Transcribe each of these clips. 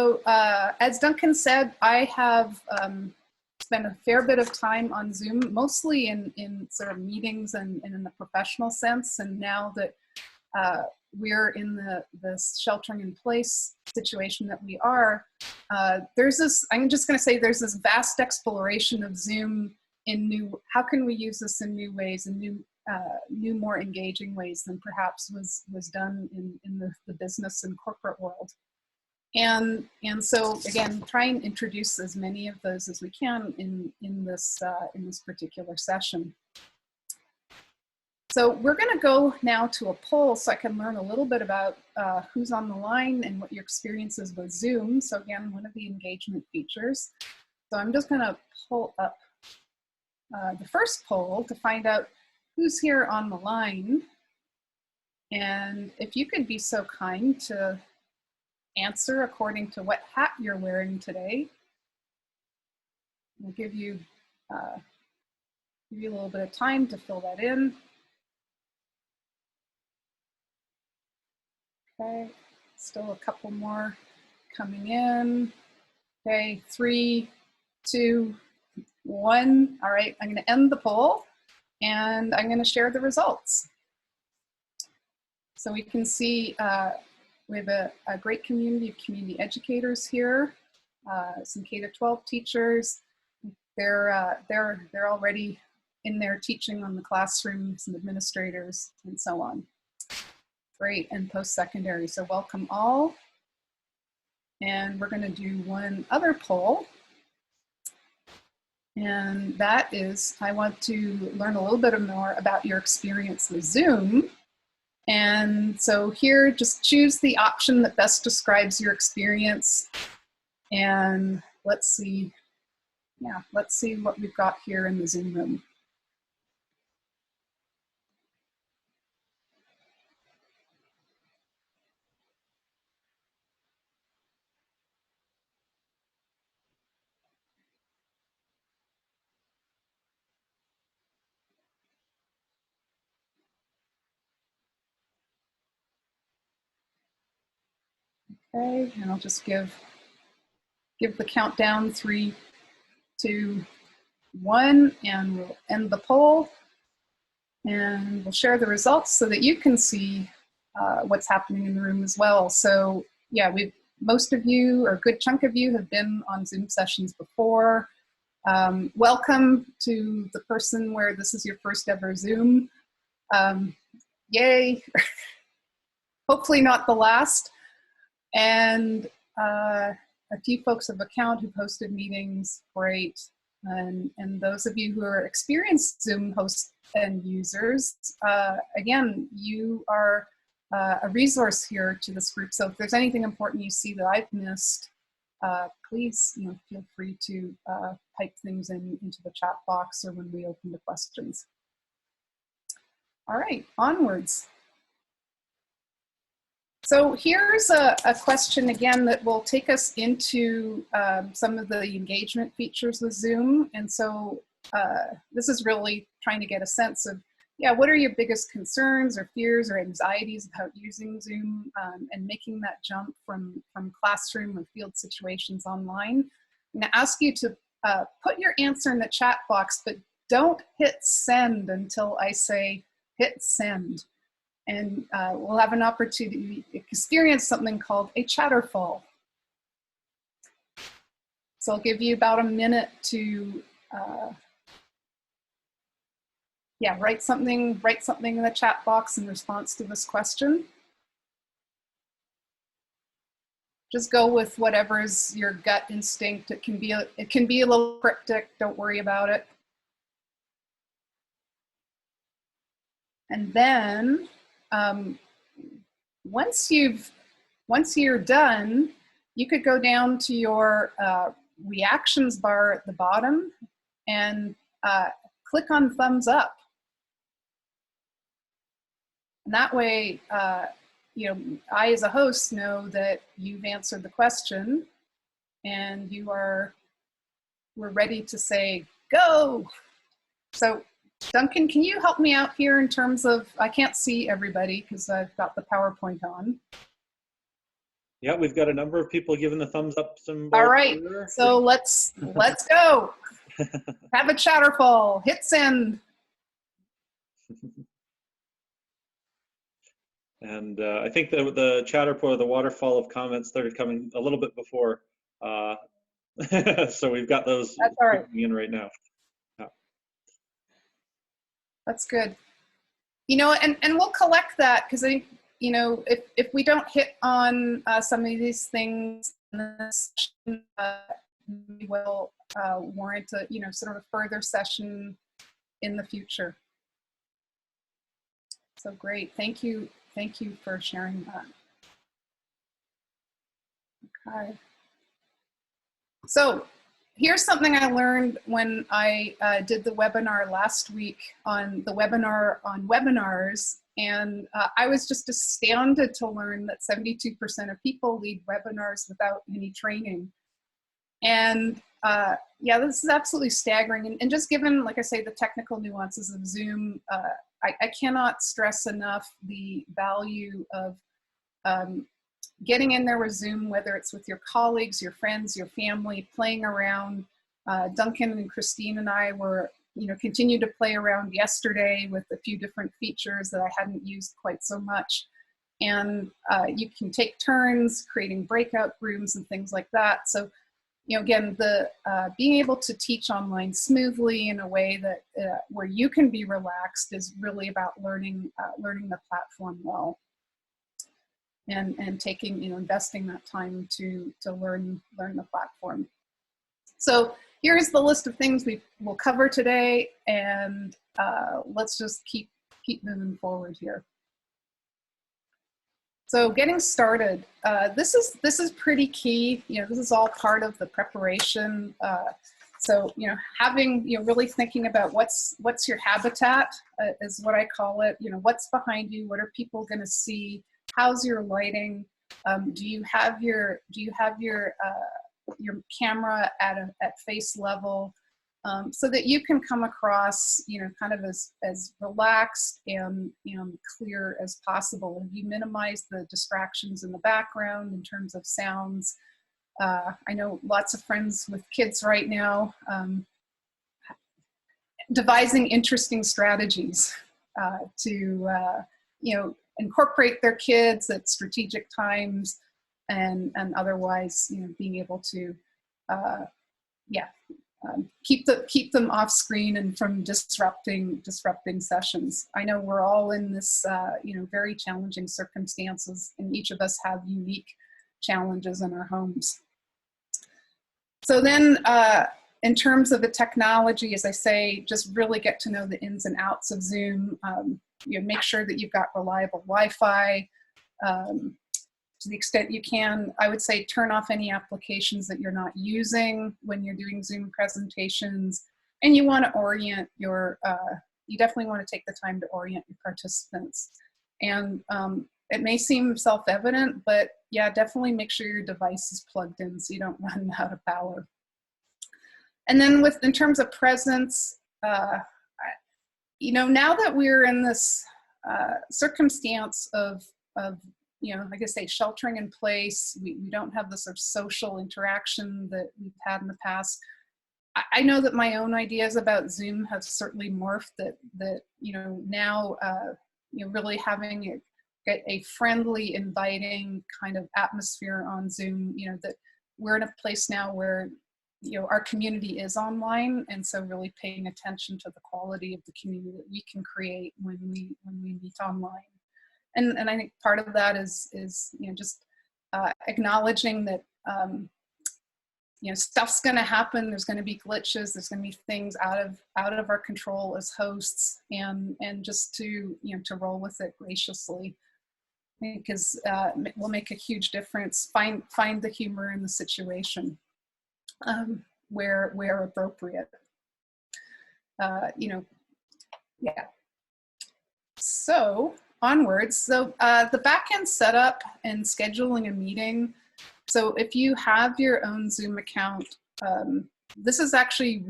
So as Duncan said, I have spent a fair bit of time on Zoom, mostly in sort of meetings and in the professional sense. And now that we're in this sheltering in place situation that we are, there's this, I'm just going to say there's this vast exploration of Zoom in new, how can we use this in new ways and new more engaging ways than perhaps was done in the business and corporate world. And so again, try and introduce as many of those as we can in this particular session. So we're going to go now to a poll so I can learn a little bit about who's on the line and what your experience is with Zoom. So again, one of the engagement features. So I'm just going to pull up the first poll to find out who's here on the line. And if you could be so kind to answer according to what hat you're wearing today. We'll give you a little bit of time to fill that in. Okay, still a couple more coming in. Okay, 3, 2, 1. All right, I'm going to end the poll and I'm going to share the results. So we can see we have a great community of community educators here, some K-12 teachers. They're already in there teaching on the classroom, some administrators, and so on. Great, and post-secondary, so welcome all. And we're going to do one other poll. And that is, I want to learn a little bit more about your experience with Zoom. And so here, just choose the option that best describes your experience. And let's see, yeah, let's see what we've got here in the Zoom room. Okay, and I'll just give the countdown 3, 2, 1, and we'll end the poll. And we'll share the results so that you can see what's happening in the room as well. So yeah, most of you, or a good chunk of you, have been on Zoom sessions before. Welcome to the person where this is your first ever Zoom. Yay, hopefully not the last. And a few folks of account who hosted meetings, great. And those of you who are experienced Zoom hosts and users, again, you are a resource here to this group. So if there's anything important you see that I've missed, please feel free to type things into the chat box or when we open to questions. All right, onwards. So here's a question again that will take us into some of the engagement features with Zoom. And so this is really trying to get a sense of, yeah, what are your biggest concerns or fears or anxieties about using Zoom and making that jump from classroom or field situations online. I'm gonna ask you to put your answer in the chat box, but don't hit send until I say hit send. And we'll have an opportunity to experience something called a chatterfall. So I'll give you about a minute to, yeah, write something in the chat box in response to this question. Just go with whatever's your gut instinct. It can be a little cryptic. Don't worry about it. And then once you're done, you could go down to your reactions bar at the bottom and click on thumbs up. And that way, I as a host know that you've answered the question and we're ready to say go. So Duncan, can you help me out here in terms of, I can't see everybody because I've got the PowerPoint on. Yeah, we've got a number of people giving the thumbs up symbol. All right, so let's go. Have a chatterful. Hit send. And I think the chatterpole, the waterfall of comments started coming a little bit before. So we've got those That's all right. in right now. Yeah. That's good. You know, and we'll collect that, because I think, you know, if we don't hit on some of these things in this session, we will warrant a, you know, sort of a further session in the future. So great. Thank you for sharing that. Okay. So here's something I learned when I did the webinar last week on the webinar on webinars. And I was just astounded to learn that 72% of people lead webinars without any training. And yeah, this is absolutely staggering. And just given, like I say, the technical nuances of Zoom, I cannot stress enough the value of getting in there with Zoom, whether it's with your colleagues, your friends, your family, playing around. Duncan and Christine and I were, you know, continued to play around yesterday with a few different features that I hadn't used quite so much. And you can take turns creating breakout rooms and things like that. So, you know, again, the being able to teach online smoothly in a way that where you can be relaxed is really about learning the platform well. And taking, you know, investing that time to learn the platform. So here's the list of things we will cover today, and let's just keep moving forward here. So getting started, this is pretty key. You know, this is all part of the preparation. So, you know, having, you know, really thinking about what's your habitat is what I call it. You know, what's behind you? What are people going to see? How's your lighting? Do you have your camera at face level, so that you can come across, you know, kind of as relaxed and clear as possible. And you minimize the distractions in the background in terms of sounds. I know lots of friends with kids right now devising interesting strategies to you know, incorporate their kids at strategic times, and otherwise, you know, being able to keep them off screen and from disrupting sessions. I know we're all in this you know, very challenging circumstances, and each of us have unique challenges in our homes. So then in terms of the technology, as I say, just really get to know the ins and outs of Zoom. You know, make sure that you've got reliable Wi-Fi. To the extent you can, I would say turn off any applications that you're not using when you're doing Zoom presentations. And you want to orient your, you definitely want to take the time to orient your participants. And it may seem self-evident, but yeah, definitely make sure your device is plugged in so you don't run out of power. And then in terms of presence, you know, now that we're in this circumstance of, you know, like I say, sheltering in place, we don't have the sort of social interaction that we've had in the past. I know that my own ideas about Zoom have certainly morphed, that you know, now, you know, really having a friendly, inviting kind of atmosphere on Zoom, you know, that we're in a place now where, you know, our community is online, and so really paying attention to the quality of the community that we can create when we meet online. And I think part of that is you know, just acknowledging that you know, stuff's going to happen. There's going to be glitches. There's going to be things out of our control as hosts, and just to, you know, to roll with it graciously, because it will make a huge difference. Find the humor in the situation. Where appropriate. You know, yeah. So onwards. So the backend setup and scheduling a meeting. So if you have your own Zoom account, this is actually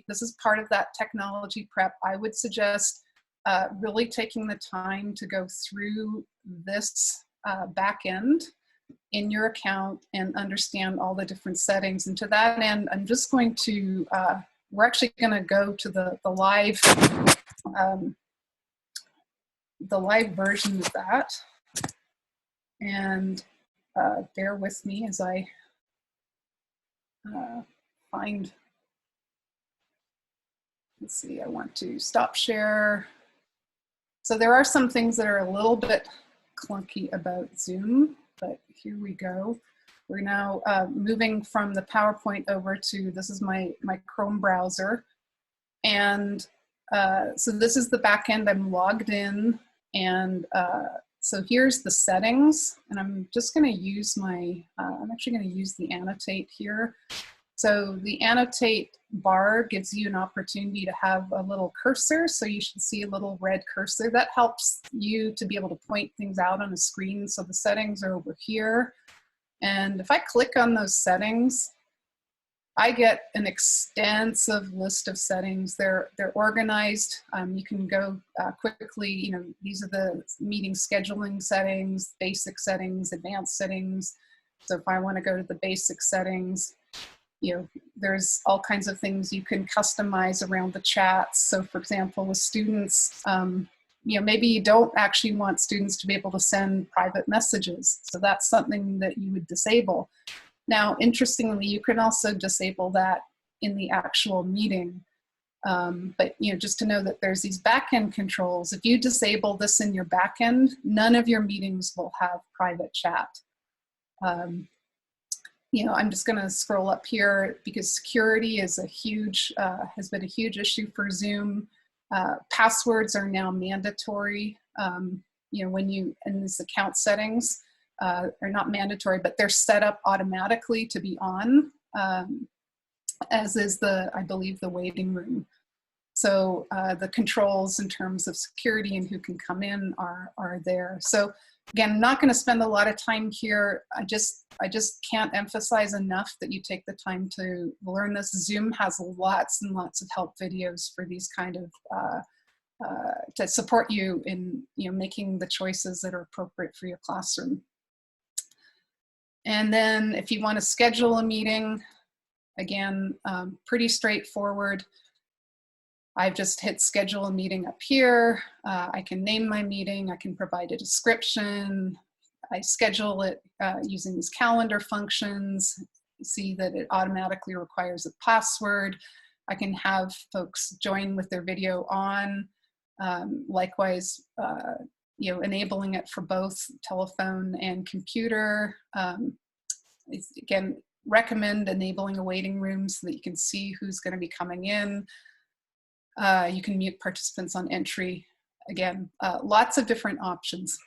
this is part of that technology prep. I would suggest really taking the time to go through this backend in your account and understand all the different settings. And to that end, I'm just going to, we're actually going to go to the live version of that. And bear with me as I find, let's see, I want to stop share. So there are some things that are a little bit clunky about Zoom, but here we go. We're now moving from the PowerPoint over to, this is my Chrome browser. And so this is the back end. I'm logged in, and so here's the settings, and I'm just gonna use my, I'm actually gonna use the annotate here. So the annotate bar gives you an opportunity to have a little cursor. So you should see a little red cursor. That helps you to be able to point things out on a screen. So the settings are over here. And if I click on those settings, I get an extensive list of settings. They're organized. You can go quickly, you know, these are the meeting scheduling settings, basic settings, advanced settings. So if I want to go to the basic settings, you know, there's all kinds of things you can customize around the chats. So for example, with students, you know, maybe you don't actually want students to be able to send private messages. So that's something that you would disable. Now, interestingly, you can also disable that in the actual meeting. But, you know, just to know that there's these backend controls. If you disable this in your backend, none of your meetings will have private chat. You know, I'm just going to scroll up here because security is a huge, has been a huge issue for Zoom. Passwords are now mandatory. You know, when you, in this account settings, are not mandatory, but they're set up automatically to be on, as is the, I believe, the waiting room. So the controls in terms of security and who can come in are there. So again, I'm not going to spend a lot of time here. I just can't emphasize enough that you take the time to learn this. Zoom has lots and lots of help videos for these kind of, to support you in, you know, making the choices that are appropriate for your classroom. And then if you want to schedule a meeting, again, pretty straightforward. I've just hit schedule a meeting up here. I can name my meeting. I can provide a description. I schedule it using these calendar functions. You see that it automatically requires a password. I can have folks join with their video on. Likewise, you know, enabling it for both telephone and computer. Again, recommend enabling a waiting room so that you can see who's going to be coming in. You can mute participants on entry. Again, lots of different options.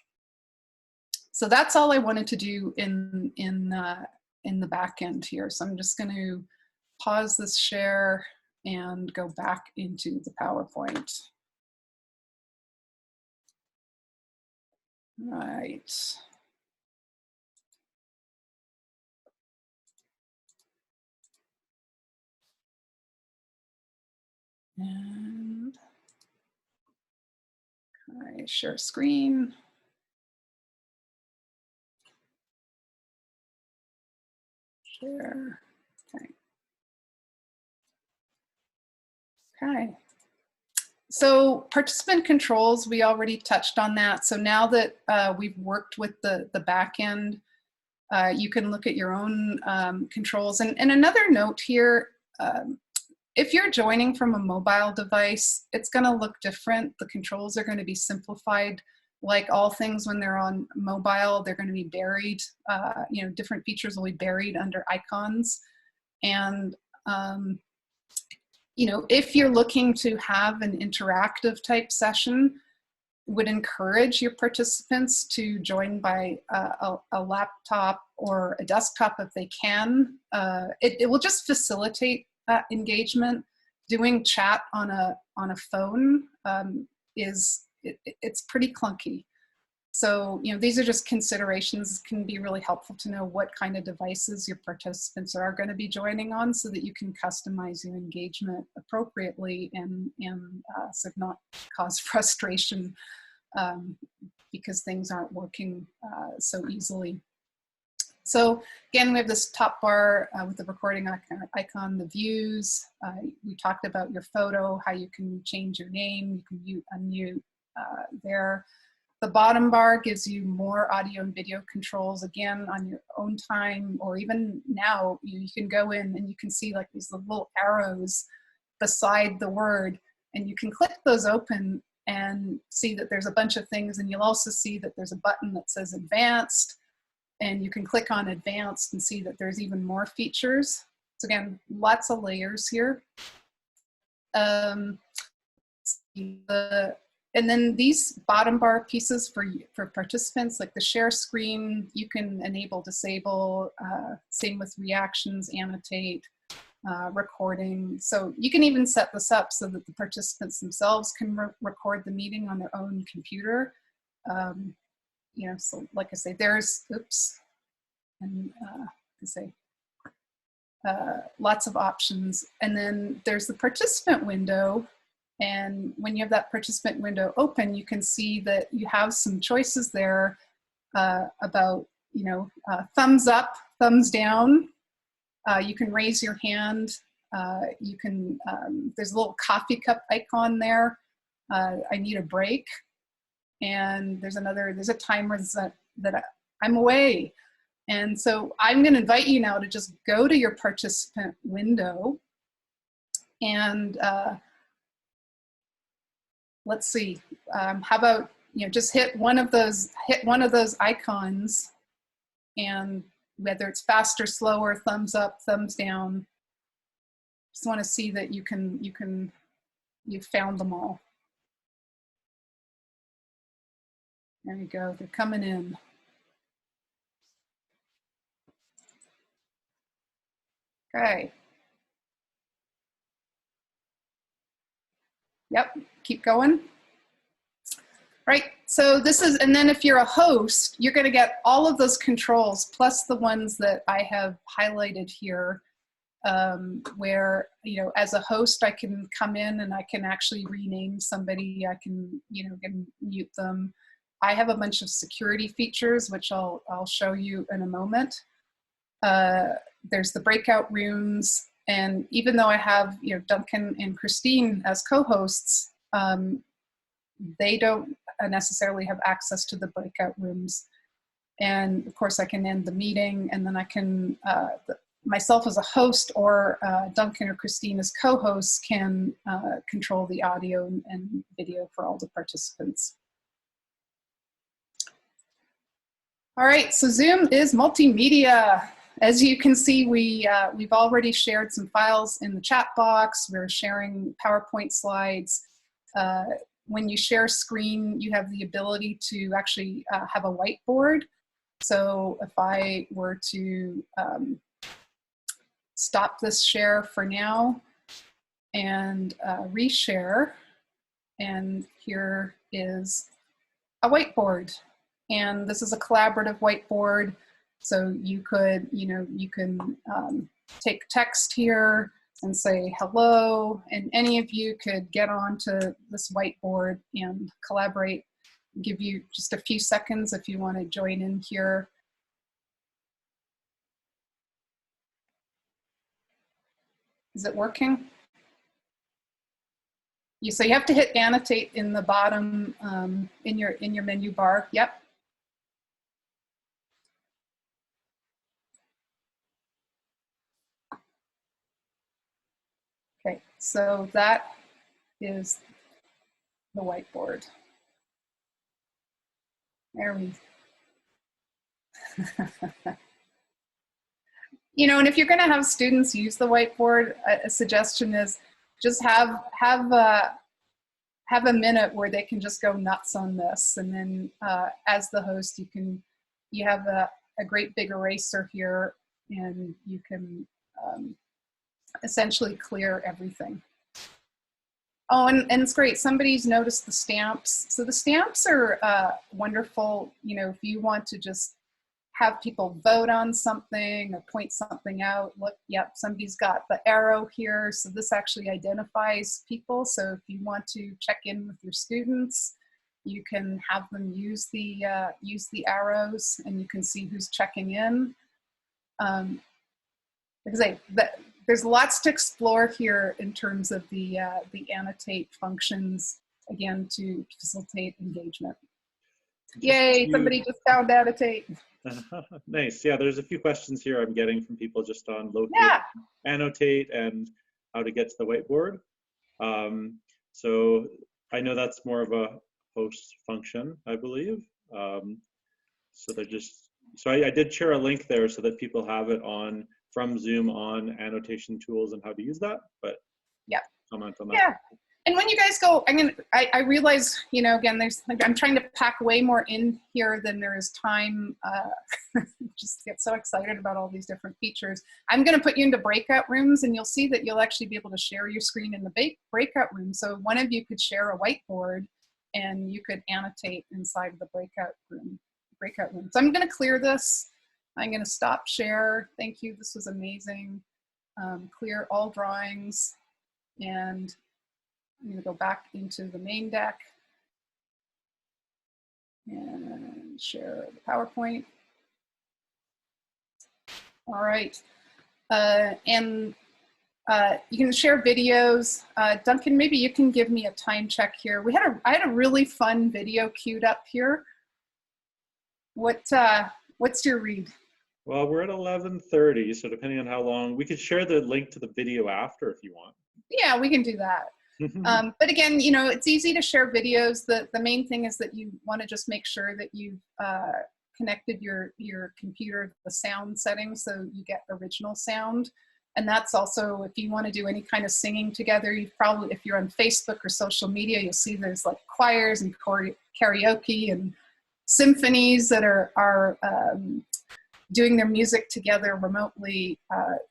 So that's all I wanted to do in the back end here. So I'm just going to pause this share and go back into the PowerPoint. Right. And I share screen. Share. Okay. Okay. So participant controls, we already touched on that. So now that we've worked with the back end, you can look at your own controls. And another note here, if you're joining from a mobile device, it's going to look different. The controls are going to be simplified. Like all things when they're on mobile, they're going to be buried. You know, different features will be buried under icons. And you know, if you're looking to have an interactive type session, would encourage your participants to join by a laptop or a desktop if they can. It will just facilitate engagement. Doing chat on a phone it's pretty clunky. So, you know, these are just considerations. It can be really helpful to know what kind of devices your participants are going to be joining on so that you can customize your engagement appropriately and so not cause frustration because things aren't working so easily. So again, we have this top bar with the recording icon, the views. We talked about your photo, how you can change your name, you can mute, unmute there. The bottom bar gives you more audio and video controls, again, on your own time, or even now, you can go in and you can see like these little arrows beside the word, and you can click those open and see that there's a bunch of things, and you'll also see that there's a button that says advanced, and you can click on advanced and see that there's even more features. So again, lots of layers here. And then these bottom bar pieces for participants, like the share screen, you can enable, disable, same with reactions, annotate, recording. So you can even set this up so that the participants themselves can record the meeting on their own computer. You know, so like I say, there's, oops, and lots of options. And then there's the participant window. And when you have that participant window open, you can see that you have some choices there about, you know, thumbs up, thumbs down. You can raise your hand. You can, there's a little coffee cup icon there. I need a break. And there's a timer that I'm away. And so I'm going to invite you now to just go to your participant window and let's see, how about, you know, just hit one of those icons, and whether it's faster, slower, thumbs up, thumbs down, just want to see that you've found them all. There you go, they're coming in. Okay. Yep, keep going. Right, so this is, and then if you're a host, you're going to get all of those controls plus the ones that I have highlighted here, where, you know, as a host, I can come in and I can actually rename somebody. I can, you know, mute them. I have a bunch of security features, which I'll show you in a moment. There's the breakout rooms. And even though I have, you know, Duncan and Christine as co-hosts, they don't necessarily have access to the breakout rooms. And of course I can end the meeting, and then I can, myself as a host or Duncan or Christine as co-hosts can control the audio and video for all the participants. All right, so Zoom is multimedia. As you can see, we've already shared some files in the chat box. We're sharing PowerPoint slides. When you share screen, you have the ability to actually have a whiteboard. So if I were to stop this share for now and reshare, and here is a whiteboard. And this is a collaborative whiteboard. So you could, you know, you can take text here and say hello, and any of you could get onto this whiteboard and collaborate. Give you just a few seconds if you want to join in here. Is it working? So you have to hit annotate in the bottom in your menu bar. Yep. Okay, so that is the whiteboard. There we You know, and if you're going to have students use the whiteboard, a suggestion is just have a minute where they can just go nuts on this, and then as the host, you have a great big eraser here, and you can essentially clear everything. Oh, and it's great. Somebody's noticed the stamps. So the stamps are wonderful. You know, if you want to just have people vote on something or point something out, look, yep, somebody's got the arrow here. So this actually identifies people. So if you want to check in with your students, you can have them use the arrows, and you can see who's checking in. Because there's lots to explore here in terms of the annotate functions, again, to facilitate engagement. Yay, somebody just found annotate. Nice. Yeah, there's a few questions here I'm getting from people just on locate, Yeah. annotate, and how to get to the whiteboard. So I know that's more of a host function, I believe. So they're just, so I did share a link there so that people have it on from Zoom on annotation tools and how to use that, but yeah, comment on that. Yeah. And when you guys go, I realize, you know, again, I'm trying to pack way more in here than there is time. Just get so excited about all these different features. I'm going to put you into breakout rooms, and you'll see that you'll actually be able to share your screen in the breakout room. So one of you could share a whiteboard, and you could annotate inside of the breakout room. So I'm going to clear this. I'm going to stop share. Thank you. This was amazing. Clear all drawings, and I'm going to go back into the main deck and share the PowerPoint. All right. You can share videos. Duncan, maybe you can give me a time check here. I had a really fun video queued up here. What's your read? Well, we're at 11:30, so depending on how long, we could share the link to the video after if you want. Yeah, we can do that. But again, you know, it's easy to share videos. The main thing is that you want to just make sure that you've connected your computer to the sound settings so you get original sound. And that's also, if you want to do any kind of singing together, you probably, if you're on Facebook or social media, you'll see there's like choirs and karaoke and symphonies that are doing their music together remotely.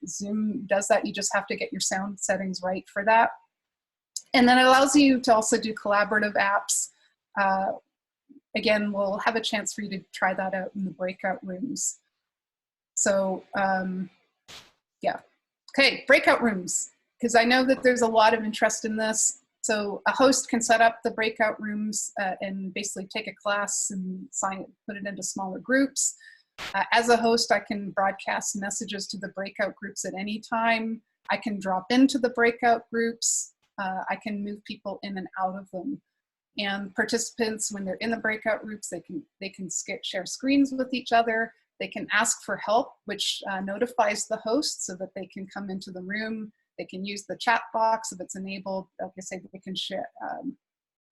Zoom does that. You just have to get your sound settings right for that. And then it allows you to also do collaborative apps. Again, we'll have a chance for you to try that out in the breakout rooms. So yeah, okay, breakout rooms, because I know that there's a lot of interest in this. So a host can set up the breakout rooms and basically take a class and put it into smaller groups. As a host, I can broadcast messages to the breakout groups at any time. I can drop into the breakout groups. I can move people in and out of them. And participants, when they're in the breakout groups, they can share screens with each other. They can ask for help, which notifies the host so that they can come into the room. They can use the chat box if it's enabled. Like I say, they can share,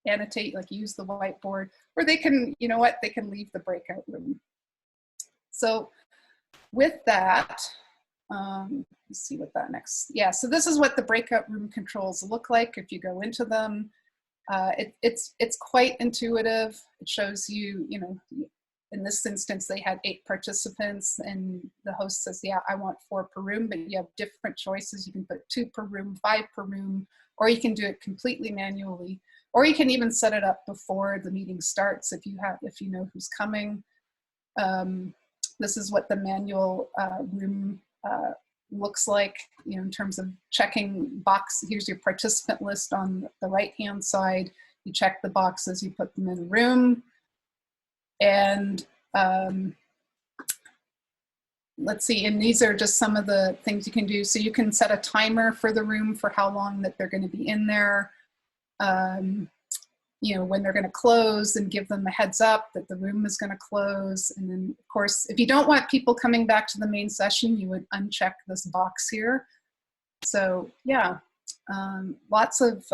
annotate, like use the whiteboard, or they can, you know what, they can leave the breakout room. So with that, let's see what that next, yeah, so this is what the breakout room controls look like if you go into them. It's quite intuitive. It shows you, you know, in this instance, they had 8 participants and the host says, yeah, I want 4 per room, but you have different choices. You can put 2 per room, 5 per room, or you can do it completely manually, or you can even set it up before the meeting starts if you know who's coming. This is what the manual room looks like, you know, in terms of checking box. Here's your participant list on the right-hand side. You check the boxes, you put them in a room. And let's see, and these are just some of the things you can do. So you can set a timer for the room for how long that they're going to be in there. You know, when they're going to close, and give them a heads up that the room is going to close. And then, of course, if you don't want people coming back to the main session, you would uncheck this box here. So yeah, lots of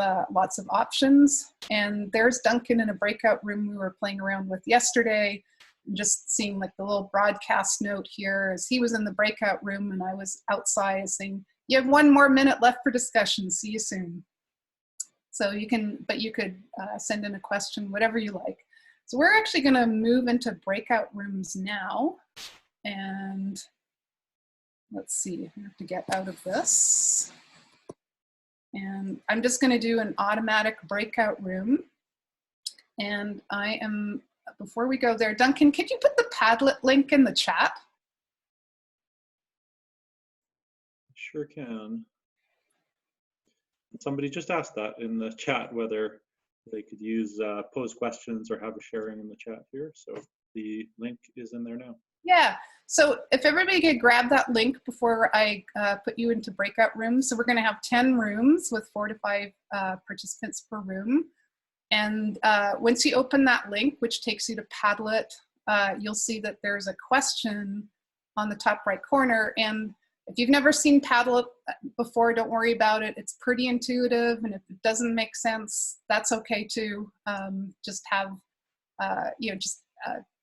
options. And there's Duncan in a breakout room we were playing around with yesterday. Just seeing like the little broadcast note here as he was in the breakout room and I was outside saying, you have 1 more minute left for discussion. See you soon. So you could send in a question, whatever you like. So we're actually going to move into breakout rooms now. And let's see, I have to get out of this. And I'm just going to do an automatic breakout room. And I am, before we go there, Duncan, could you put the Padlet link in the chat? Sure can. Somebody just asked that in the chat, whether they could use pose questions or have a sharing in the chat here. So the link is in there now. Yeah. So if everybody could grab that link before I put you into breakout rooms. So we're going to have 10 rooms with 4 to 5 participants per room. And once you open that link, which takes you to Padlet, you'll see that there's a question on the top right corner. And if you've never seen Padlet before, don't worry about it. It's pretty intuitive. And if it doesn't make sense, that's okay too. Just have,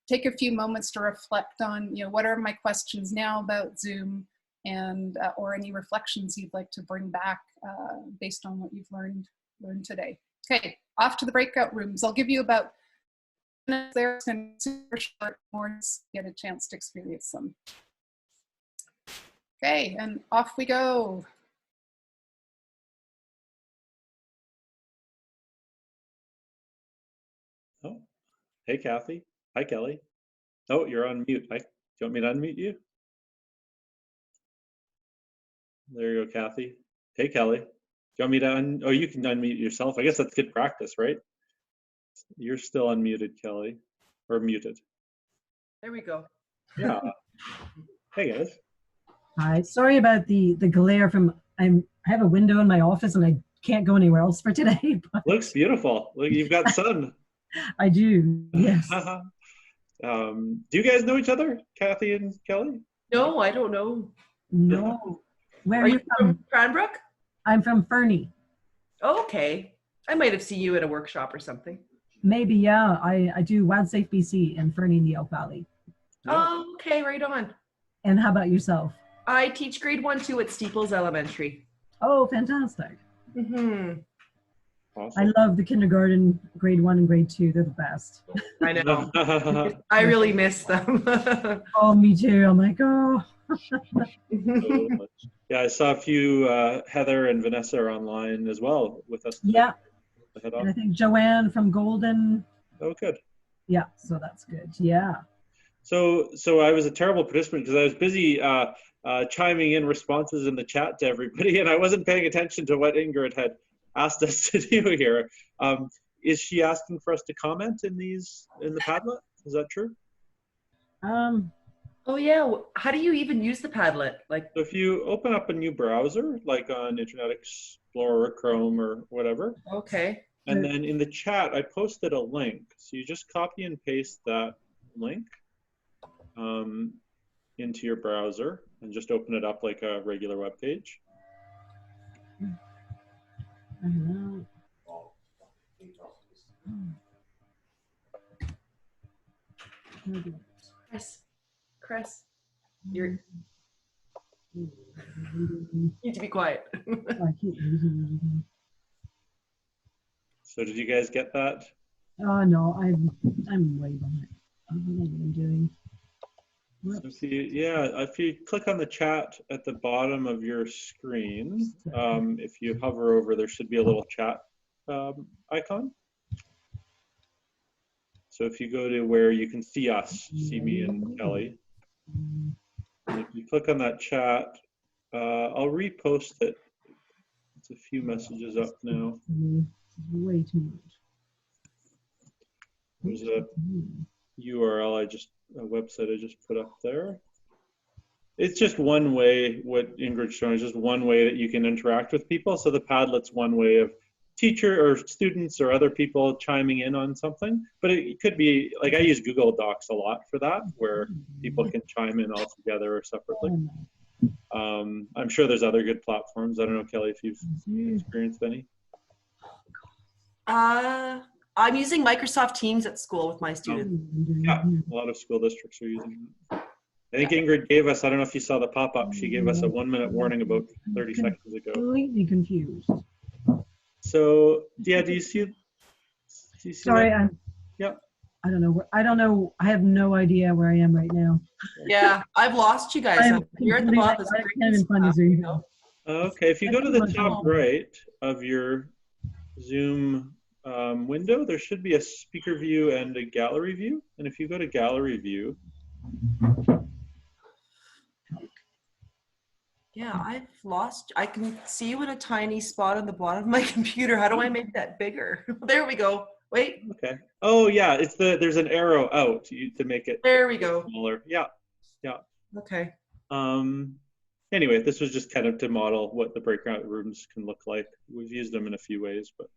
take a few moments to reflect on, what are my questions now about Zoom, and or any reflections you'd like to bring back based on what you've learned today. Okay, off to the breakout rooms. I'll give you about minutes there. It's going to be super short, more to get a chance to experience them. Okay, and off we go. Oh, hey, Kathy. Hi, Kelly. Oh, you're on mute. Do you want me to unmute you? There you go, Kathy. Hey, Kelly. Do you want me to you can unmute yourself. I guess that's good practice, right? You're still unmuted, Kelly, or muted. There we go. Yeah. Hey, guys. Hi. Sorry about the glare from. I have a window in my office and I can't go anywhere else for today. But Looks beautiful. Look, you've got sun. I do. Yes. Do you guys know each other, Kathy and Kelly? No, I don't know. No. Where Are you from? from Cranbrook? I'm from Fernie. Oh, okay. I might have seen you at a workshop or something. Maybe, yeah. I do WildSafe BC in Fernie in the Elk Valley. Yeah. Oh, okay, right on. And how about yourself? I teach grade 1-2 at Steeples Elementary. Oh, fantastic. Mm-hmm. Awesome. I love the kindergarten, grade 1 and grade 2. They're the best. I know. I really miss them. Oh, me too. I'm like, oh. Yeah, I saw a few, Heather and Vanessa are online as well with us. Yeah. Head And I off. think Joanne from Golden. Oh, good. Yeah, so that's good. Yeah. So I was a terrible participant because I was busy chiming in responses in the chat to everybody, and I wasn't paying attention to what Ingrid had asked us to do here. Is she asking for us to comment in the Padlet? Is that true? Oh, yeah. How do you even use the Padlet? Like, So if you open up a new browser, like on Internet Explorer or Chrome or whatever, okay. and then in the chat, I posted a link. So you just copy and paste that link into your browser and just open it up like a regular web page. I know. Chris, you need to be quiet. I keep losing everything. So did you guys get that? Oh no, I'm way behind. I don't know what I'm doing. So if you click on the chat at the bottom of your screen, if you hover over, there should be a little chat icon. So if you go to where you can see us, see me and Kelly, and if you click on that chat, I'll repost it. It's a few messages up now. Way too much. There's a URL a website I just put up there. It's just one way, what Ingrid's showing is just one way that you can interact with people. So the Padlet's one way of teacher or students or other people chiming in on something, but it could be, like I use Google Docs a lot for that, where people can chime in all together or separately. I'm sure there's other good platforms. I don't know, Kelly, if you've experienced any. I'm using Microsoft Teams at school with my students. Yeah, a lot of school districts are using it. I think Ingrid gave us, I don't know if you saw the pop-up, she gave us a 1-minute warning about 30 seconds ago. Completely confused. So, yeah, do you see Sorry, that? Yeah. I don't know. I don't know. I have no idea where I am right now. Yeah, I've lost you guys. You're at the bottom. I can't even find the Zoom. Okay, if you go to the top right of your Zoom window, there should be a speaker view and a gallery view. And if you go to gallery view. Yeah, I've lost. I can see you in a tiny spot on the bottom of my computer. How do I make that bigger? There we go. Wait. Okay. Oh yeah, there's an arrow out to make it There we go. smaller. Yeah. Okay. Anyway, this was just kind of to model what the breakout rooms can look like. We've used them in a few ways, but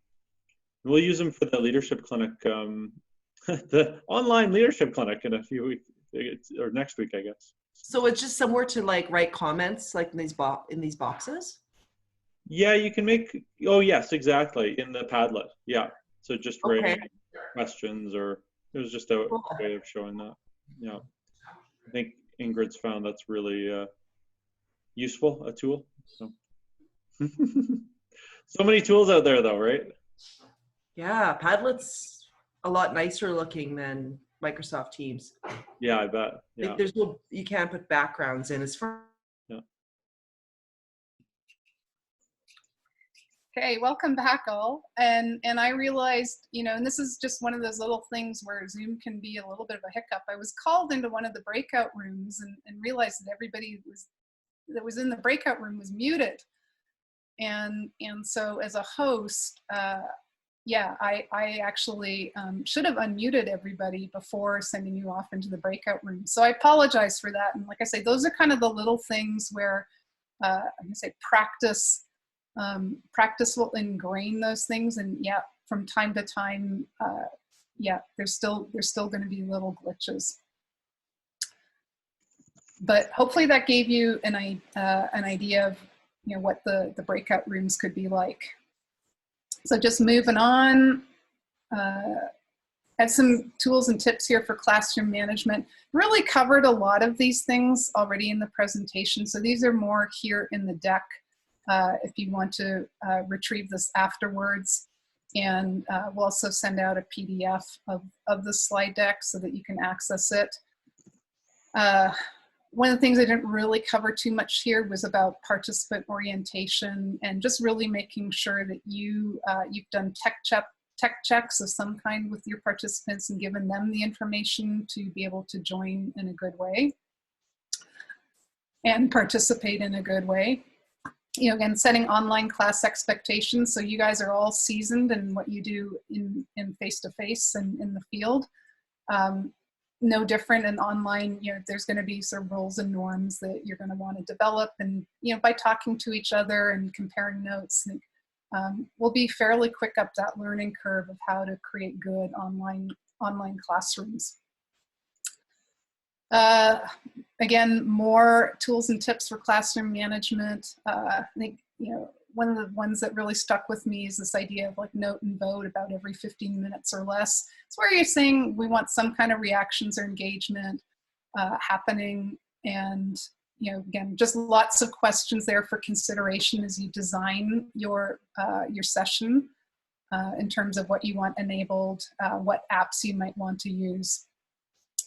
we'll use them for the leadership clinic, the online leadership clinic in a few weeks, or next week, I guess. So it's just somewhere to like write comments like in these boxes? Yeah, you can make, oh yes, exactly, in the Padlet. Yeah, so just Okay. write questions, or it was just a Cool. way of showing that. Yeah, I think Ingrid's found that's really useful, a tool. So. So many tools out there though, right? Yeah, Padlet's a lot nicer looking than Microsoft Teams. Yeah, I bet. Yeah. Like there's no, you can't put backgrounds in. As far Yeah. Okay, welcome back all. And I realized, you know, and this is just one of those little things where Zoom can be a little bit of a hiccup. I was called into one of the breakout rooms and realized that everybody that was in the breakout room was muted. And so as a host, yeah, I actually should have unmuted everybody before sending you off into the breakout room. So I apologize for that. And like I say, those are kind of the little things where I'm gonna say practice will ingrain those things. And yeah, from time to time, yeah, there's still going to be little glitches. But hopefully that gave you an idea of, you know, what the breakout rooms could be like. So just moving on, I have some tools and tips here for classroom management. Really covered a lot of these things already in the presentation. So these are more here in the deck if you want to retrieve this afterwards. And we'll also send out a PDF of the slide deck so that you can access it. One of the things I didn't really cover too much here was about participant orientation and just really making sure that you've done tech checks of some kind with your participants and given them the information to be able to join in a good way and participate in a good way. You know, again, setting online class expectations. So you guys are all seasoned in what you do in face-to-face and in the field. No different in online, you know, there's going to be sort of rules and norms that you're going to want to develop. And, you know, by talking to each other and comparing notes, we'll be fairly quick up that learning curve of how to create good online classrooms. Again, more tools and tips for classroom management. I think, you know, one of the ones that really stuck with me is this idea of like note and vote about every 15 minutes or less. It's where you're saying we want some kind of reactions or engagement happening. And, you know, again, just lots of questions there for consideration as you design your session in terms of what you want enabled, what apps you might want to use.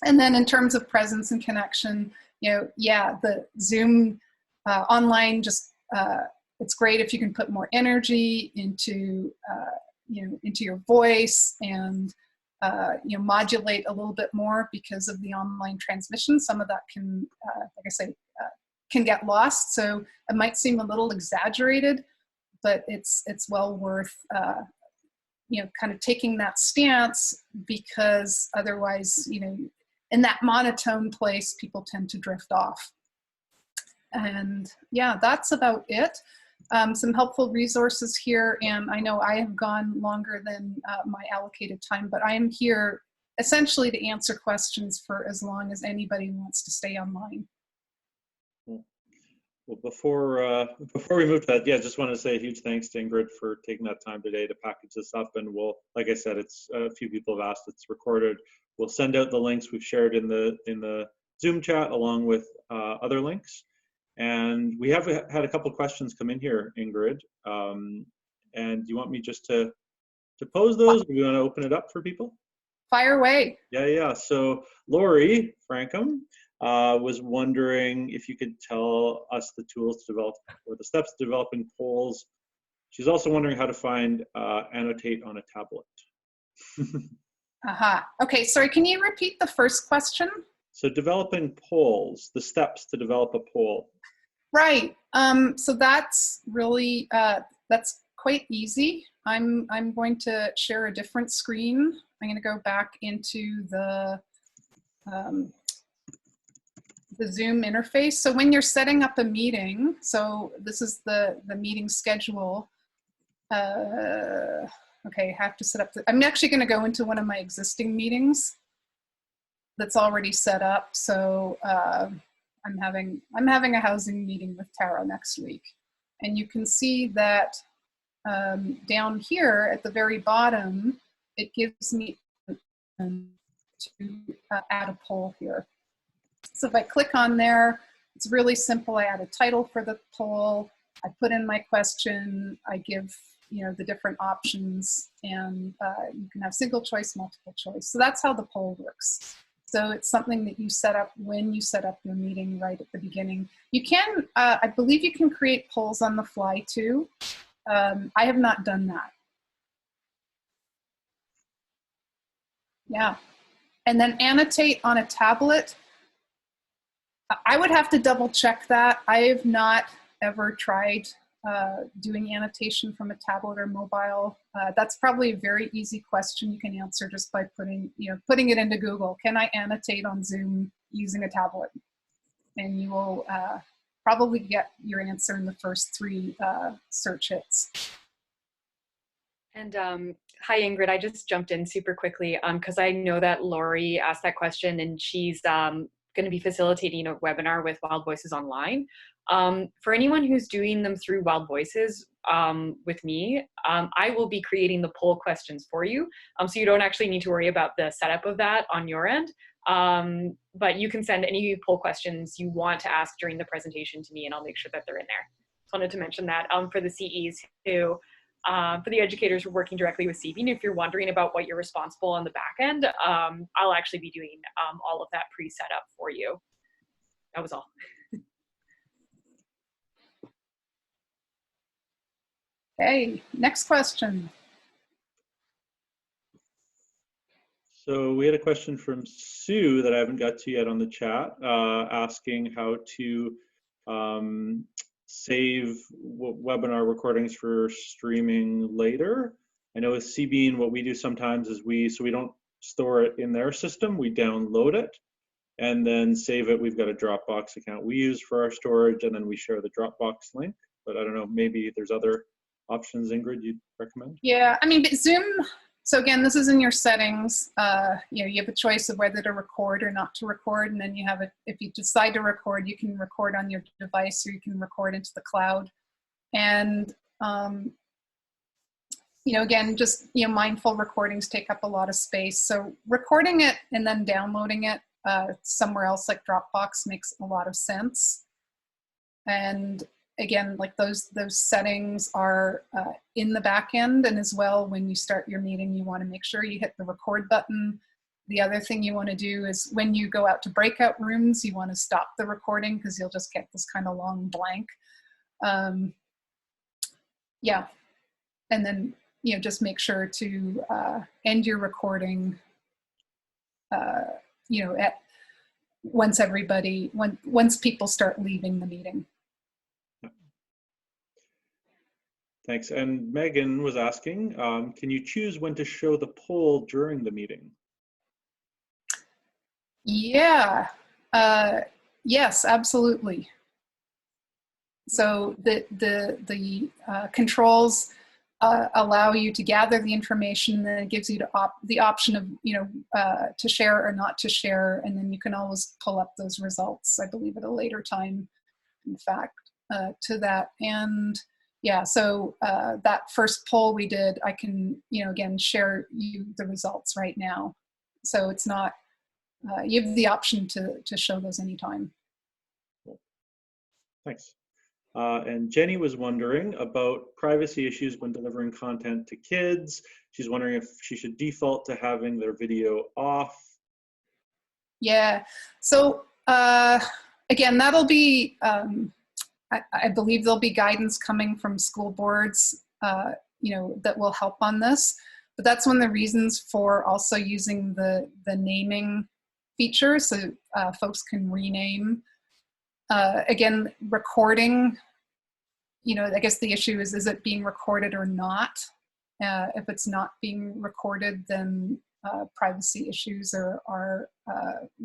And then in terms of presence and connection, you know, yeah, the Zoom online just, it's great if you can put more energy into, you know, into your voice and, you know, modulate a little bit more because of the online transmission. Some of that can, like I say, can get lost. So it might seem a little exaggerated, but it's well worth, you know, kind of taking that stance because otherwise, you know, in that monotone place, people tend to drift off. And yeah, that's about it. Some helpful resources here, and I know I have gone longer than my allocated time, but I am here essentially to answer questions for as long as anybody wants to stay online. Well, before we move to that, yeah, just want to say a huge thanks to Ingrid for taking that time today to package this up. And we'll, like I said, it's a few people have asked, it's recorded. We'll send out the links we've shared in the Zoom chat along with other links. And we have had a couple questions come in here, Ingrid. And do you want me just to pose those? Or do you want to open it up for people? Fire away. Yeah. So Lori Frankham was wondering if you could tell us the tools to develop or the steps to developing polls. She's also wondering how to find annotate on a tablet. Okay, sorry, can you repeat the first question? So developing polls, the steps to develop a poll. Right. So that's really that's quite easy. I'm going to share a different screen. I'm going to go back into the the Zoom interface. So when you're setting up a meeting, so this is the meeting schedule. Okay, I have to set up, I'm actually going to go into one of my existing meetings that's already set up. So I'm having a housing meeting with Tara next week. And you can see that down here at the very bottom, it gives me to add a poll here. So if I click on there, it's really simple. I add a title for the poll. I put in my question. I give, you know, the different options, and you can have single choice, multiple choice. So that's how the poll works. So it's something that you set up when you set up your meeting right at the beginning. You can, I believe you can create polls on the fly too. I have not done that. Yeah. And then annotate on a tablet. I would have to double check that. I have not ever tried doing annotation from a tablet or mobile. That's probably a very easy question you can answer just by putting it into Google. Can I annotate on Zoom using a tablet? And you will probably get your answer in the first 3 search hits. And hi, Ingrid. I just jumped in super quickly because I know that Lori asked that question, and she's going to be facilitating a webinar with Wild Voices Online. For anyone who's doing them through Wild Voices with me, I will be creating the poll questions for you. So you don't actually need to worry about the setup of that on your end. But you can send any poll questions you want to ask during the presentation to me, and I'll make sure that they're in there. Just wanted to mention that for the CEs who, for the educators who are working directly with CBEAN, if you're wondering about what you're responsible on the back end, I'll actually be doing all of that pre-set up for you. That was all. Okay, next question. So we had a question from Sue that I haven't got to yet on the chat, asking how to save webinar recordings for streaming later. I know with CBEAN, what we do sometimes is we don't store it in their system, we download it and then save it. We've got a Dropbox account we use for our storage, and then we share the Dropbox link. But I don't know, maybe there's other options, Ingrid, you'd recommend? Yeah, I mean, Zoom, so again, this is in your settings. You have a choice of whether to record or not to record, and then you have if you decide to record, you can record on your device or you can record into the cloud. And, again, just, mindful recordings take up a lot of space. So recording it and then downloading it somewhere else like Dropbox makes a lot of sense. And again, like those settings are in the back end, and as well, when you start your meeting, you want to make sure you hit the record button. The other thing you want to do is when you go out to breakout rooms, you want to stop the recording because you'll just get this kind of long blank. Yeah, and then just make sure to end your recording. Once people start leaving the meeting. Thanks. And Megan was asking, can you choose when to show the poll during the meeting? Yeah, yes, absolutely. So the controls allow you to gather the information, and then it gives you the option of, to share or not to share, and then you can always pull up those results, I believe, at a later time, in fact, to that. And yeah, so that first poll we did, I can, again, share you the results right now. So it's not, you have the option to show those anytime. Cool. Thanks. And Jenny was wondering about privacy issues when delivering content to kids. She's wondering if she should default to having their video off. Yeah, so again, that'll be, I believe there'll be guidance coming from school boards, that will help on this. But that's one of the reasons for also using the naming feature, so folks can rename. Again, recording, I guess the issue is it being recorded or not? If it's not being recorded, then privacy issues are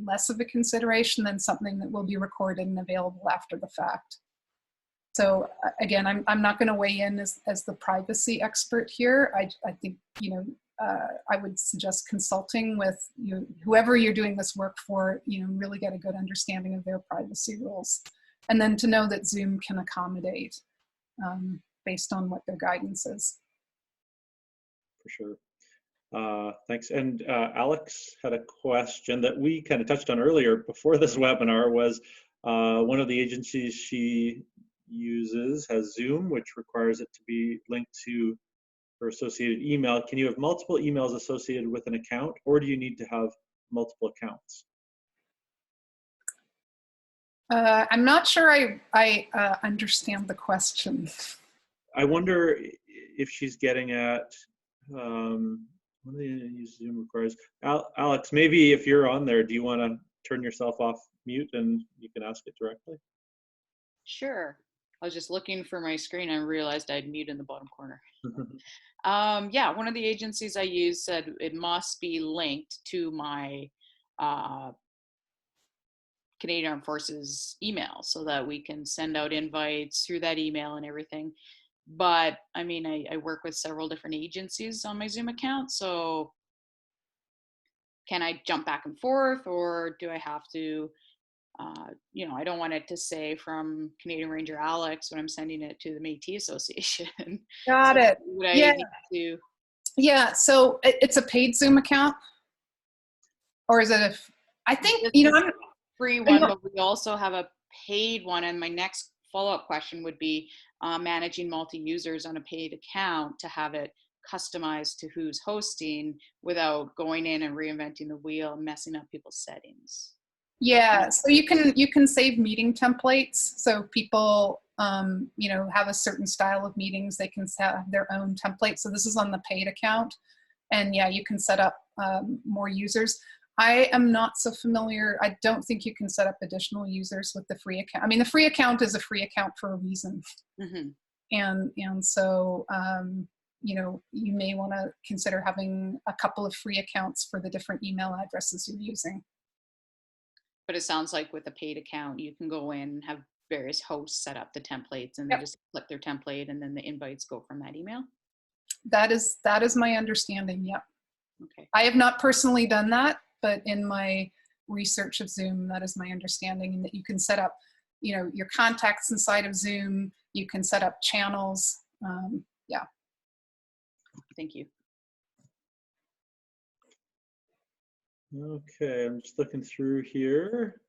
less of a consideration than something that will be recorded and available after the fact. So again, I'm not going to weigh in as the privacy expert here. I think, I would suggest consulting with whoever you're doing this work for, really get a good understanding of their privacy rules. And then to know that Zoom can accommodate based on what their guidance is. For sure. Thanks. And Alex had a question that we kind of touched on earlier before this webinar. Was one of the agencies she uses has Zoom, which requires it to be linked to her associated email. Can you have multiple emails associated with an account, or do you need to have multiple accounts? I'm not sure I understand the question. I wonder if she's getting at what do you use Zoom requires? Alex, maybe if you're on there, do you want to turn yourself off mute and you can ask it directly? Sure. I was just looking for my screen and realized I'd mute in the bottom corner. Yeah, one of the agencies I use said it must be linked to my Canadian Armed Forces email so that we can send out invites through that email and everything. But I mean, I work with several different agencies on my Zoom account, so can I jump back and forth, or do I have to, I don't want it to say from Canadian Ranger Alex when I'm sending it to the Métis Association. Got it. Would I Yeah. need to? Yeah, so it's a paid Zoom account? Or is it I think, I'm Free one, but we also have a paid one. And my next follow-up question would be managing multi-users on a paid account to have it customized to who's hosting without going in and reinventing the wheel and messing up people's settings. Yeah, so you can save meeting templates. So people, have a certain style of meetings, they can have their own template. So this is on the paid account. And yeah, you can set up more users. I am not so familiar. I don't think you can set up additional users with the free account. I mean, the free account is a free account for a reason. Mm-hmm. And so, you may want to consider having a couple of free accounts for the different email addresses you're using. But it sounds like with a paid account, you can go in and have various hosts set up the templates, and Yep. they just click their template and then the invites go from that email. That is my understanding. Yep. Okay. I have not personally done that, but in my research of Zoom, that is my understanding, and that you can set up, your contacts inside of Zoom. You can set up channels. Yeah. Thank you. Okay, I'm just looking through here.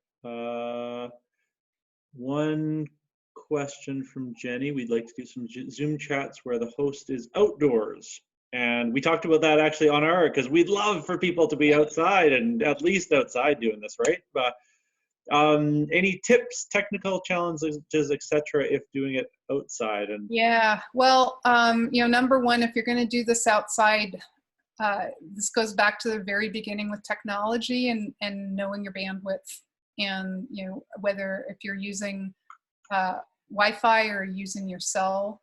One question from Jenny. We'd like to do some Zoom chats where the host is outdoors. And we talked about that actually on our, because we'd love for people to be outside and at least outside doing this, right? But any tips, technical challenges, etc., if doing it outside? And Yeah, well, number one, if you're going to do this outside, this goes back to the very beginning with technology and knowing your bandwidth, and whether if you're using Wi-Fi or using your cell.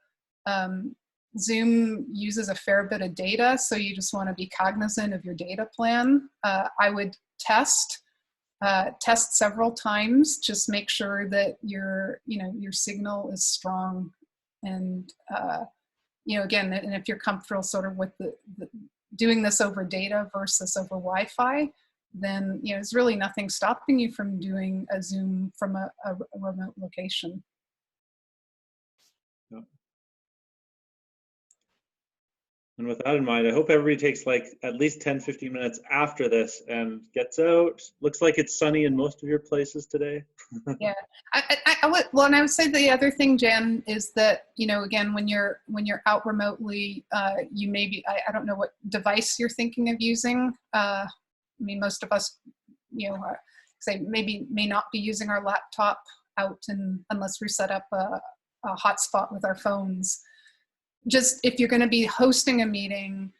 Zoom uses a fair bit of data, so you just want to be cognizant of your data plan. I would test several times. Just make sure that your signal is strong, and again, and if you're comfortable sort of with the doing this over data versus over Wi-Fi, then there's really nothing stopping you from doing a Zoom from a remote location. Yep. And with that in mind, I hope everybody takes like at least 10-15 minutes after this and gets out. Looks like it's sunny in most of your places today. Yeah, and I would say the other thing, Jen, is that again, when you're out remotely, you may be, I don't know what device you're thinking of using. I mean, most of us, may not be using our laptop out, unless we set up a hotspot with our phones. Just if you're going to be hosting a meeting,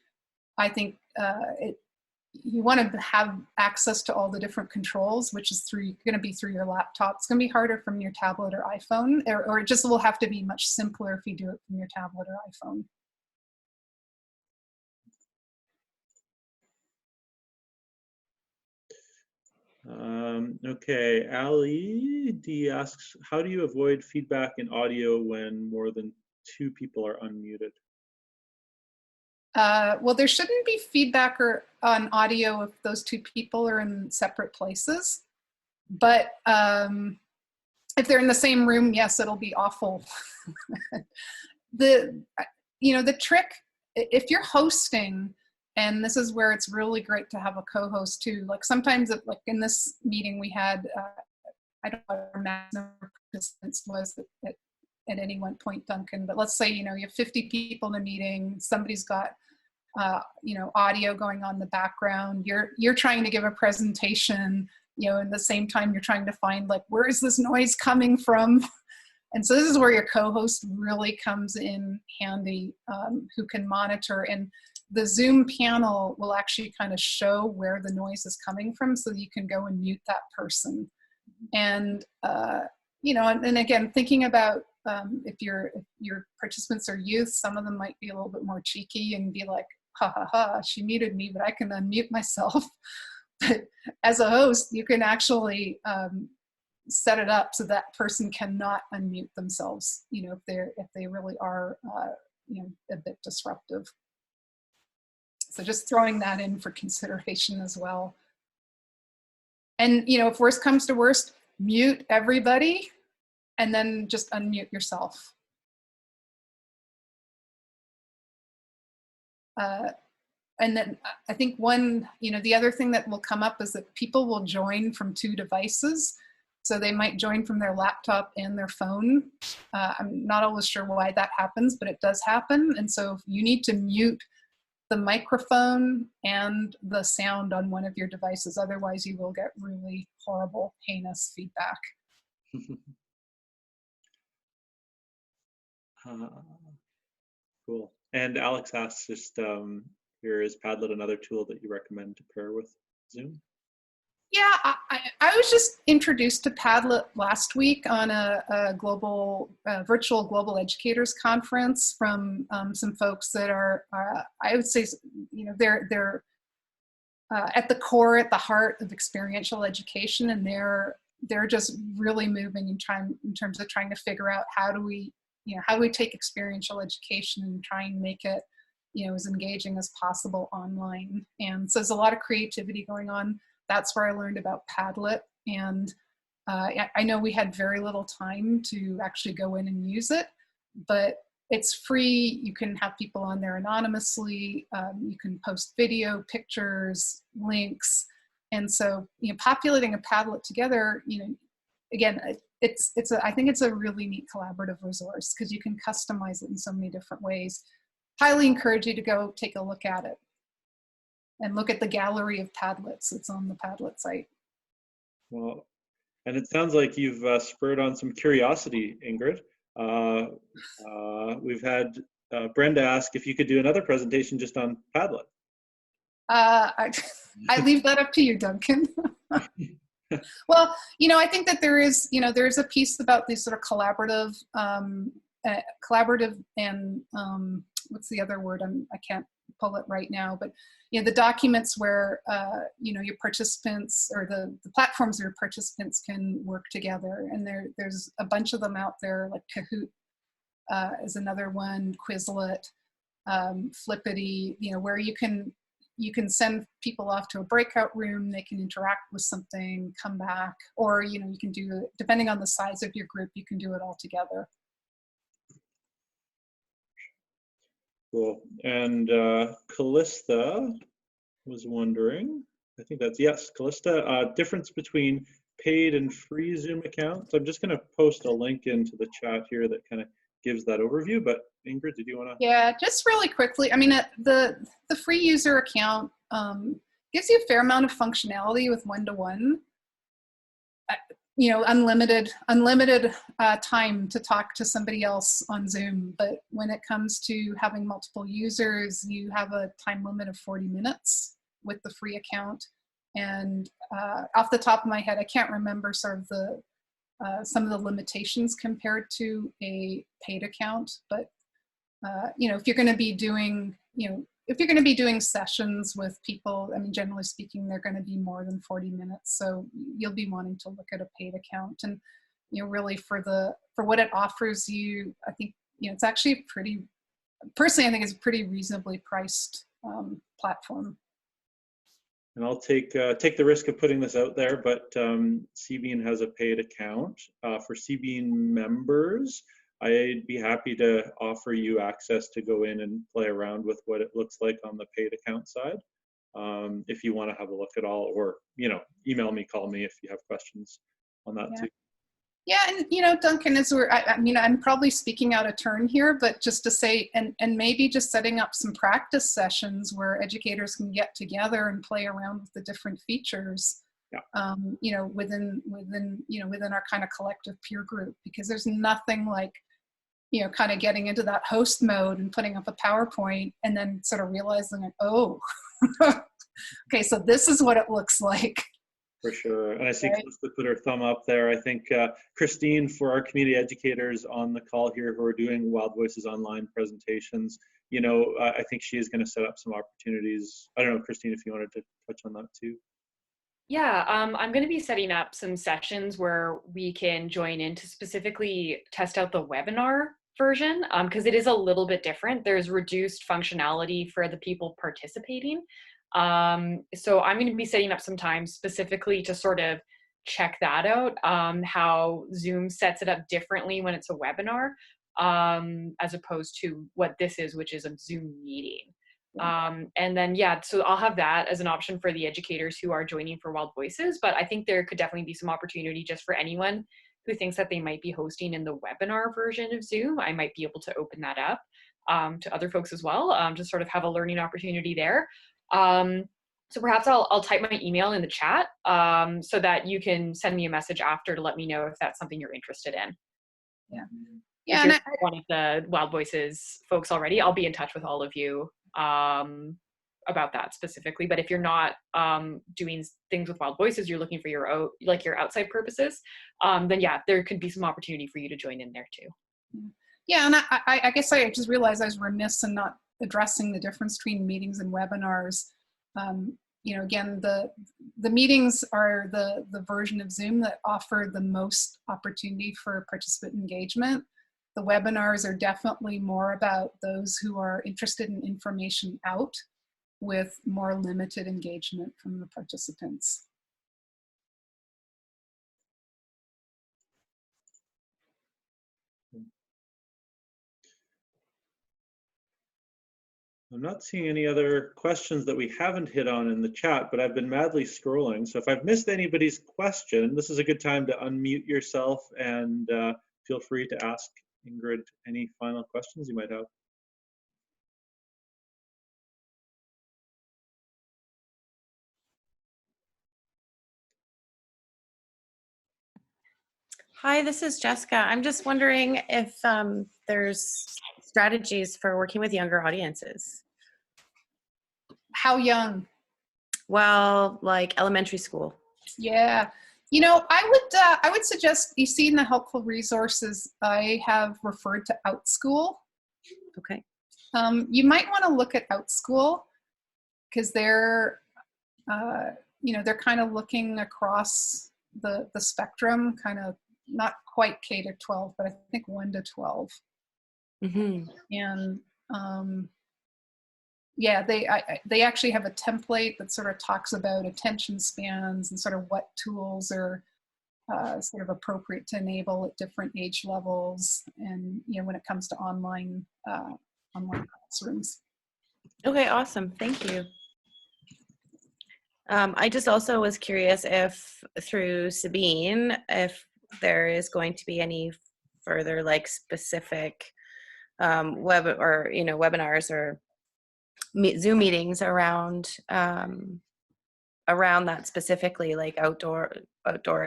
I think you want to have access to all the different controls, which is going to be through your laptop. It's going to be harder from your tablet or iPhone, or it just will have to be much simpler if you do it from your tablet or iPhone. Okay, Ali D asks, how do you avoid feedback in audio when more than 2 people are unmuted? Well, there shouldn't be feedback on audio if those 2 people are in separate places. But if they're in the same room, yes, it'll be awful. The trick, if you're hosting, and this is where it's really great to have a co-host too. Like sometimes, like in this meeting we had, I don't know what our maximum participants was at any one point, Duncan, but let's say, you have 50 people in a meeting, somebody's got, audio going on in the background, you're trying to give a presentation, in the same time you're trying to find like, where is this noise coming from? And so this is where your co-host really comes in handy, who can monitor, and the Zoom panel will actually kind of show where the noise is coming from so that you can go and mute that person. And, and again, thinking about if your participants are youth, some of them might be a little bit more cheeky and be like, ha ha ha, she muted me, but I can unmute myself. But as a host, you can actually set it up so that person cannot unmute themselves, if they really are, a bit disruptive. So just throwing that in for consideration as well. And, if worst comes to worst, mute everybody and then just unmute yourself. And then I think the other thing that will come up is that people will join from 2 devices. So they might join from their laptop and their phone. I'm not always sure why that happens, but it does happen. And so you need to mute the microphone and the sound on one of your devices. Otherwise, you will get really horrible, heinous feedback. Cool. And Alex asks, just here, is Padlet another tool that you recommend to pair with Zoom? Yeah, I was just introduced to Padlet last week on a global, virtual global educators conference from some folks that are, I would say, they're at the core, at the heart of experiential education, and they're just really moving in terms of trying to figure out how do we take experiential education and try and make it, as engaging as possible online. And so there's a lot of creativity going on. That's where I learned about Padlet. And I know we had very little time to actually go in and use it, but it's free. You can have people on there anonymously. You can post video, pictures, links. And so, populating a Padlet together, again, I think it's a really neat collaborative resource because you can customize it in so many different ways. Highly encourage you to go take a look at it. And look at the gallery of Padlets that's on the Padlet site. Well, and it sounds like you've spurred on some curiosity, Ingrid. We've had Brenda ask if you could do another presentation just on Padlet. I leave that up to you, Duncan. Well, I think that there is a piece about these sort of collaborative and what's the other word? I can't pull it right now, but the documents where your participants or the platforms where your participants can work together, and there's a bunch of them out there, like Kahoot is another one, Quizlet, Flippity, where you can send people off to a breakout room, they can interact with something, come back, or you can do, depending on the size of your group, you can do it all together. Cool. And Callista was wondering, I think that's, yes, Callista, difference between paid and free Zoom accounts. I'm just going to post a link into the chat here that kind of gives that overview, but Ingrid, did you want to? Yeah, just really quickly. I mean, the free user account gives you a fair amount of functionality with one-to-one. Unlimited time to talk to somebody else on Zoom. But when it comes to having multiple users, you have a time limit of 40 minutes with the free account. And off the top of my head, I can't remember sort of some of the limitations compared to a paid account. But if you're going to be doing, if you're going to be doing sessions with people, I mean, generally speaking, they're going to be more than 40 minutes. So you'll be wanting to look at a paid account, and really for what it offers you, I think it's actually pretty. Personally, I think it's a pretty reasonably priced platform. And I'll take the risk of putting this out there, but CBean has a paid account. For CBean members, I'd be happy to offer you access to go in and play around with what it looks like on the paid account side. If you want to have a look at all, or email me, call me if you have questions on that too. Yeah, and Duncan, I'm probably speaking out of turn here, but just to say, and maybe just setting up some practice sessions where educators can get together and play around with the different features. Yeah. Within our kind of collective peer group, because there's nothing like, kind of getting into that host mode and putting up a PowerPoint and then sort of realizing, like, oh, okay, so this is what it looks like. For sure. And I see Krista put her thumb up there. I think Christine, for our community educators on the call here who are doing Wild Voices online presentations, I think she is going to set up some opportunities. I don't know, Christine, if you wanted to touch on that too. Yeah, I'm going to be setting up some sessions where we can join in to specifically test out the webinar version, because it is a little bit different. There's reduced functionality for the people participating. So I'm going to be setting up some time specifically to sort of check that out, how Zoom sets it up differently when it's a webinar, as opposed to what this is, which is a Zoom meeting. And then, so I'll have that as an option for the educators who are joining for Wild Voices, but I think there could definitely be some opportunity just for anyone who thinks that they might be hosting in the webinar version of Zoom. I might be able to open that up to other folks as well, to sort of have a learning opportunity there. So perhaps I'll type my email in the chat so that you can send me a message after to let me know if that's something you're interested in. Yeah. Yeah. If you're one of the Wild Voices folks already, I'll be in touch with all of you about that specifically. But if you're not doing things with Wild Voices, you're looking for your outside purposes, then there could be some opportunity for you to join in there too. Yeah, and I guess I just realized I was remiss in not addressing the difference between meetings and webinars. Again, the meetings are the version of Zoom that offer the most opportunity for participant engagement. The webinars are definitely more about those who are interested in information out, with more limited engagement from the participants. I'm not seeing any other questions that we haven't hit on in the chat, but I've been madly scrolling. So if I've missed anybody's question, this is a good time to unmute yourself and feel free to ask Ingrid any final questions you might have. Hi, this is Jessica. I'm just wondering if there's strategies for working with younger audiences. How young? Well, like elementary school. Yeah, I would suggest, you see in the helpful resources, I have referred to OutSchool. Okay. You might want to look at OutSchool because they're kind of looking across the spectrum, kind of not quite K to 12, but I think 1 to 12. Mm-hmm. And they actually have a template that sort of talks about attention spans and sort of what tools are sort of appropriate to enable at different age levels, and when it comes to online classrooms. Okay, awesome. Thank you. I just also was curious if through CBean, if there is going to be any further specific webinars or Zoom meetings around that specifically, like outdoor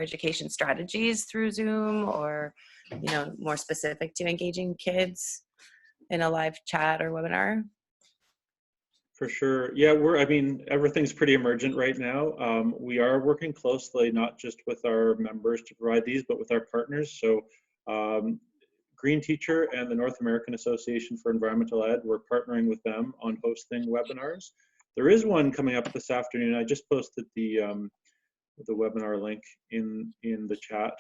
education strategies through Zoom, or more specific to engaging kids in a live chat or webinar. For sure. Yeah, everything's pretty emergent right now. We are working closely, not just with our members to provide these, but with our partners. So Green Teacher and the North American Association for Environmental Ed. We're partnering with them on hosting webinars. There is one coming up this afternoon. I just posted the webinar link in the chat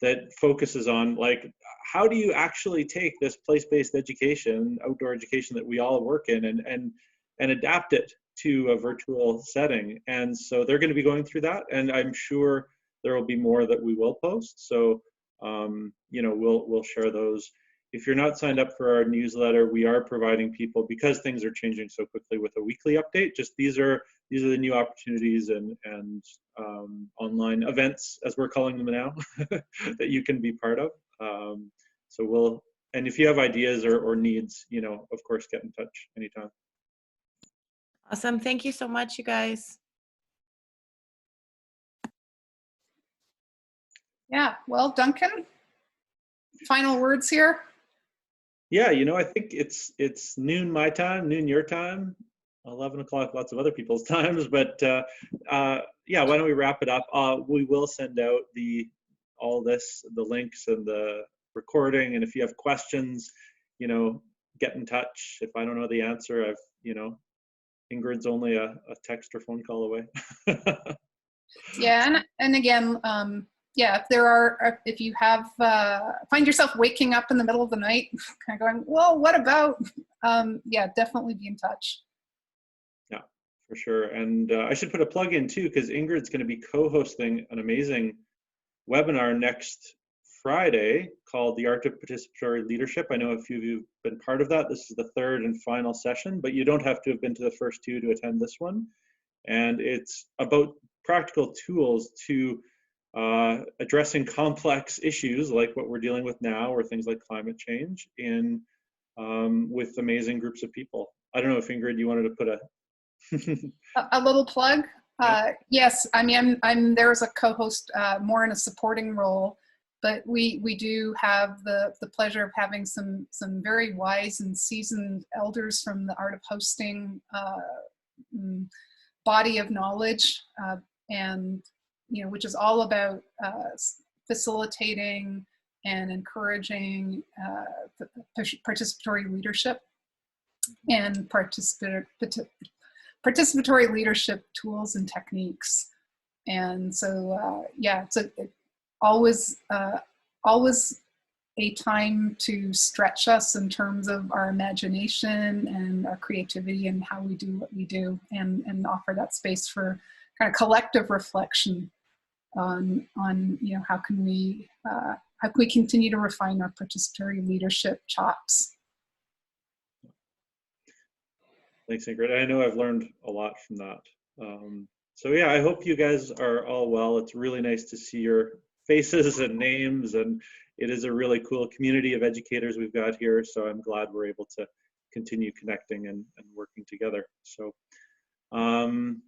that focuses on, like, how do you actually take this place-based education, outdoor education that we all work in, and adapt it to a virtual setting. And so they're going to be going through that, and I'm sure there will be more that we will post. So you know, we'll share those. If you're not signed up for our newsletter, we are providing people, because things are changing so quickly, with a weekly update. Just these are the new opportunities and online events, as we're calling them now, that you can be part of. So and if you have ideas or needs, you know, of course, get in touch anytime. Awesome. Thank you so much, you guys. Yeah, well, Duncan, final words here. Yeah, you know, I think it's noon my time, noon your time, 11 o'clock lots of other people's times, but yeah, why don't we wrap it up? We will send out the links and the recording, and if you have questions, you know, get in touch. If I don't know the answer, you know, Ingrid's only a text or phone call away. Yeah, and again, yeah, if you have, find yourself waking up in the middle of the night, kind of going, well, what about, yeah, definitely be in touch. Yeah, for sure. And I should put a plug in too, because Ingrid's going to be co-hosting an amazing webinar next Friday called The Art of Participatory Leadership. I know a few of you have been part of that. This is the third and final session, but you don't have to have been to the first two to attend this one. And it's about practical tools to addressing complex issues like what we're dealing with now, or things like climate change, with amazing groups of people. I don't know if, Ingrid, you wanted to put a little plug. Yes, I mean, I'm there as a co-host, more in a supporting role, but we do have the pleasure of having some very wise and seasoned elders from the Art of Hosting body of knowledge, and you know, which is all about facilitating and encouraging participatory leadership and participatory leadership tools and techniques. And so, yeah, it's always a time to stretch us in terms of our imagination and our creativity and how we do what we do, and offer that space for kind of collective reflection on you know, how can we continue to refine our participatory leadership chops. Thanks, Ingrid. I know I've learned a lot from that. So yeah, I hope you guys are all well. It's really nice to see your faces and names, and it is a really cool community of educators we've got here. So I'm glad we're able to continue connecting and working together. So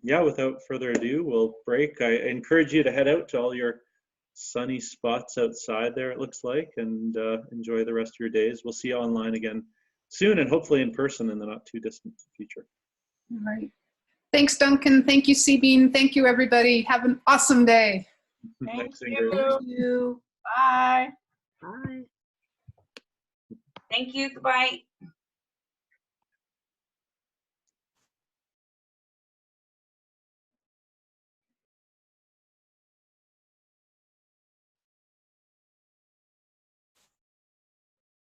yeah, without further ado, we'll break. I encourage you to head out to all your sunny spots outside there, it looks like, and enjoy the rest of your days. We'll see you online again soon, and hopefully in person in the not too distant future. All right. Thanks, Duncan. Thank you, Seabean. Thank you, everybody. Have an awesome day. Thanks, Thank Ingrid. you. Bye. Bye. Thank you. Goodbye.